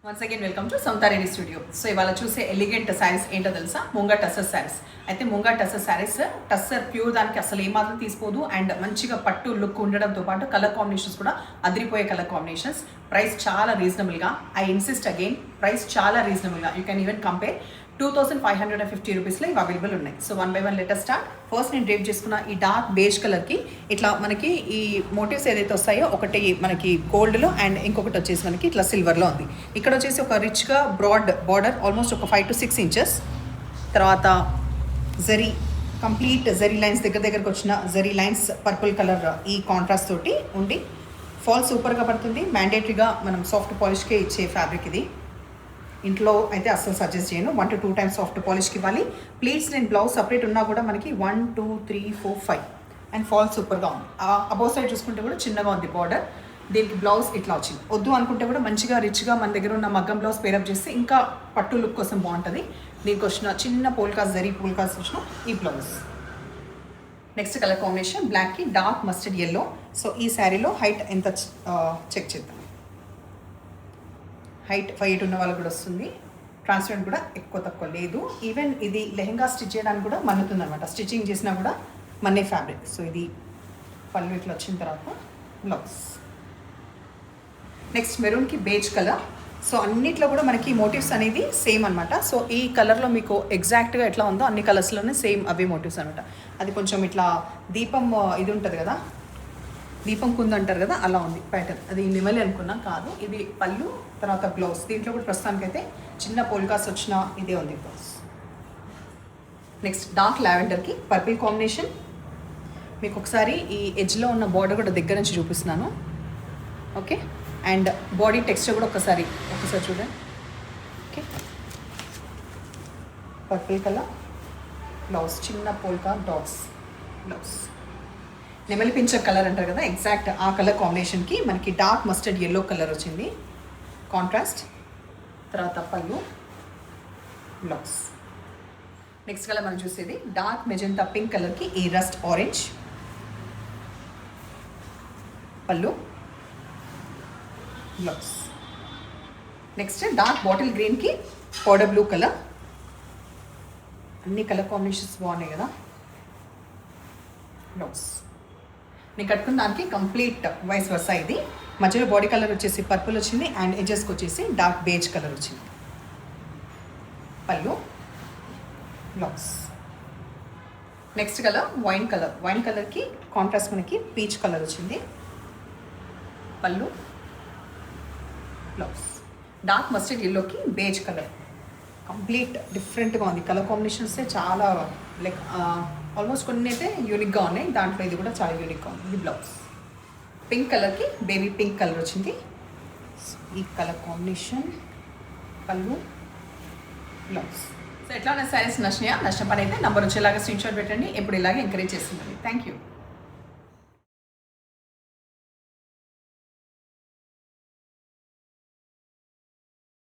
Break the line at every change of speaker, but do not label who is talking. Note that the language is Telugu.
Once again welcome to Southareddy studio. So ఇవాళ చూసే ఎలిగెంట్ శారీస్ ఏంటో తెలుసా? ముంగా టస్సర్ శారీస్. అయితే ముంగా టస్సర్ శారీస్ టస్సర్ ప్యూర్ దానికి అసలు ఏమాత్రం తీసుకోదు అండ్ మంచిగా పట్టు లుక్ ఉండడంతో పాటు కలర్ కాంబినేషన్స్ కూడా అదిరిపోయే కలర్ కాంబినేషన్స్. ప్రైస్ చాలా రీజనబుల్గా, ఐ ఇన్సిస్ట్ అగైన్, ప్రైస్ చాలా రీజనబుల్గా. యూ కెన్ ఈవెన్ కంపేర్ 2550 రూపీస్లో ఇవి అవైలబుల్ ఉన్నాయి. So one by one letter start. First నేను డ్రేప్ చేసుకున్న ఈ డార్క్ బేజ్ కలర్కి ఇట్లా మనకి ఈ మోటివ్స్ ఏదైతే వస్తాయో ఒకటి మనకి గోల్డ్లో అండ్ ఇంకొకటి వచ్చేసి మనకి ఇట్లా సిల్వర్లో ఉంది. ఇక్కడ వచ్చేసి ఒక రిచ్గా బ్రాడ్ బార్డర్ ఆల్మోస్ట్ ఒక 5 to 6 ఇంచెస్. తర్వాత జరీ కంప్లీట్ జరీ లైన్స్ దగ్గరకు వచ్చిన జరీ లైన్స్ పర్పుల్ కలర్ ఈ కాంట్రాస్ట్ తోటి ఉండి ఫాల్ సూపర్గా పడుతుంది. మ్యాండేటరీగా మనం సాఫ్ట్ పాలిష్కే ఇచ్చే ఫ్యాబ్రిక్ ఇది. ఇంట్లో అయితే అస్సలు సజెస్ట్ చేయను. 1 to 2 times సాఫ్ట్ పాలిష్కి ఇవ్వాలి. ప్లీట్స్ నేను బ్లౌజ్ సపరేట్ ఉన్నా కూడా మనకి 1 2 3 4 5 అండ్ ఫాల్ సూపర్గా ఉంది. అబౌవ్ సైడ్ చూసుకుంటే కూడా చిన్నగా ఉంది బార్డర్. దీనికి బ్లౌజ్ ఇట్లా వచ్చింది. వద్దు అనుకుంటే కూడా మంచిగా రిచ్గా మన దగ్గర ఉన్న మగ్గం బ్లౌజ్ పేరప్ చేస్తే ఇంకా పట్టు లుక్ కోసం బాగుంటుంది. దీనికి వచ్చిన చిన్న పోల్కాస్ జరీ పోల్కాస్ వచ్చిన ఈ బ్లౌజ్. నెక్స్ట్ కలర్ కాంబినేషన్ బ్లాక్కి డార్క్ మస్టర్డ్ ఎల్లో. సో ఈ శారీలో హైట్ ఎంత చెక్ చేద్దాం. హైట్ 5'8" ఉన్న వాళ్ళకి కూడా వస్తుంది. ట్రాన్స్పరెంట్ కూడా ఎక్కువ తక్కువ లేదు. ఈవెన్ ఇది లెహెంగా స్టిచ్ చేయడానికి కూడా మన్నుతుంది అనమాట. స్టిచ్చింగ్ చేసినా కూడా మన్నే ఫ్యాబ్రిక్. సో ఇది పళ్ళు ఇట్లా వచ్చిన తర్వాత బ్లౌజ్. నెక్స్ట్ మెరూన్కి బేజ్ కలర్. సో అన్నిట్లో కూడా మనకి మోటివ్స్ అనేది సేమ్ అనమాట. సో ఈ కలర్లో మీకు ఎగ్జాక్ట్గా ఎట్లా ఉందో అన్ని కలర్స్లోనే సేమ్ అవే మోటివ్స్ అనమాట. అది కొంచెం ఇట్లా దీపం ఇది ఉంటుంది కదా, దీపం కుందు అంటారు కదా, అలా ఉంది ప్యాటర్న్. అది నెమలి అనుకున్నా, కాదు. ఇది పళ్ళు, తర్వాత బ్లౌజ్. దీంట్లో కూడా ప్రస్తుతానికైతే చిన్న పోల్కాస్ వచ్చిన ఇదే ఉంది బ్లౌజ్. నెక్స్ట్ డార్క్ లావెండర్కి పర్పుల్ కాంబినేషన్. మీకు ఒకసారి ఈ ఎడ్జ్లో ఉన్న బార్డర్ కూడా దగ్గర నుంచి చూపిస్తున్నాను. ఓకే, అండ్ బాడీ టెక్స్చర్ కూడా ఒకసారి చూడండి. ఓకే, పర్పుల్ కలర్ బ్లౌజ్, చిన్న పోల్కా డాట్స్ బ్లౌజ్. నెమలి పింఛర్ కలర్ అంటారు కదా, ఎగ్జాక్ట్ ఆ కలర్ కాంబినేషన్కి మనకి డార్క్ మస్టర్డ్ ఎల్లో కలర్ వచ్చింది కాంట్రాస్ట్. తర్వాత పళ్ళు, బ్లౌజ్. నెక్స్ట్ కలర్ మనం చూసేది డార్క్ మెజెంటా పింక్ కలర్కి ఈ రస్ట్ ఆరెంజ్. పళ్ళు, బ్లౌజ్. నెక్స్ట్ డార్క్ బాటిల్ గ్రీన్కి పౌడర్ బ్లూ కలర్. అన్ని కలర్ కాంబినేషన్స్ బాగున్నాయి కదా. బ్లౌజ్. నేను కట్టుకున్న దానికి కంప్లీట్ వైస్ వర్సా. ఇది మధ్యలో బాడీ కలర్ వచ్చేసి పర్పుల్ వచ్చింది అండ్ ఎడ్జెస్కి వచ్చేసి డార్క్ బేజ్ కలర్ వచ్చింది. పళ్ళు, blouse. Next colour wine colour. Wine కలర్కి కాంట్రాస్ట్ మనకి పీచ్ కలర్ వచ్చింది. పళ్ళు, బ్లౌజ్. డార్క్ మస్టర్డ్ ఎల్లోకి బేజ్ కలర్. కంప్లీట్ డిఫరెంట్గా ఉంది. కలర్ కాంబినేషన్సే చాలా లైక్ ఆల్మోస్ట్ కొన్ని అయితే యూనిక్గా ఉన్నాయి. దాంట్లో ఇది కూడా చాలా యూనిక్గా ఉంది. ఇది బ్లౌజ్. పింక్ కలర్కి బేబీ పింక్ కలర్ వచ్చింది. ఈ కలర్ కాంబినేషన్. పళ్ళు, బ్లౌజ్. సో ఎట్లా ఉన్న శారీస్ నచ్చినాయా? నచ్చిన పని అయితే నంబర్ వచ్చేలాగా స్క్రీన్ షాట్ పెట్టండి. ఎప్పుడు ఇలాగే ఎంకరేజ్ చేస్తుంది. Thank you.